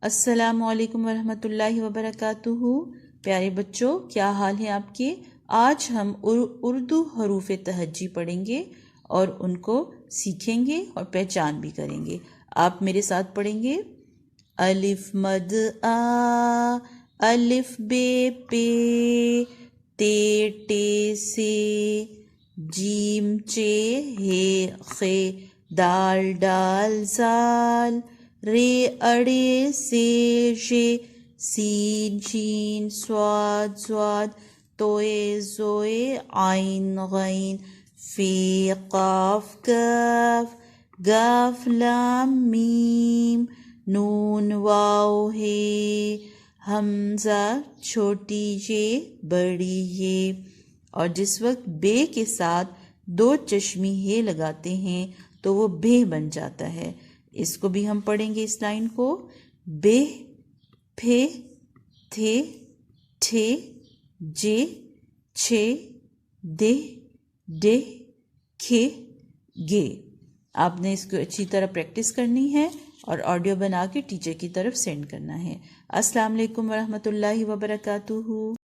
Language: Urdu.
السلام علیکم ورحمۃ اللہ وبرکاتہ۔ پیارے بچوں، کیا حال ہے آپ کے؟ آج ہم اردو حروف تہجی پڑھیں گے اور ان کو سیکھیں گے اور پہچان بھی کریں گے۔ آپ میرے ساتھ پڑھیں گے۔ الف مد آ، الف بے پے، تے ٹے سے، جیم چے ہے خے، دال ڈال زال، رے اڑے سے شے، سین شین صاد صاد، توئے زوئے عین غین، فے قاف کاف، گاف لام میم، نون واو ہے، حمزہ چھوٹی یہ بڑی یہ۔ اور جس وقت بے کے ساتھ دو چشمی ہے لگاتے ہیں تو وہ بے بن جاتا ہے۔ اس کو بھی ہم پڑھیں گے، اس لائن کو۔ بے، پھے، تھے، ٹھے، جے، چھے، دے، ڈے، کھے، گے۔ آپ نے اس کو اچھی طرح پریکٹس کرنی ہے اور آڈیو بنا کے ٹیچر کی طرف سینڈ کرنا ہے۔ السلام علیکم ورحمۃ اللہ وبرکاتہ۔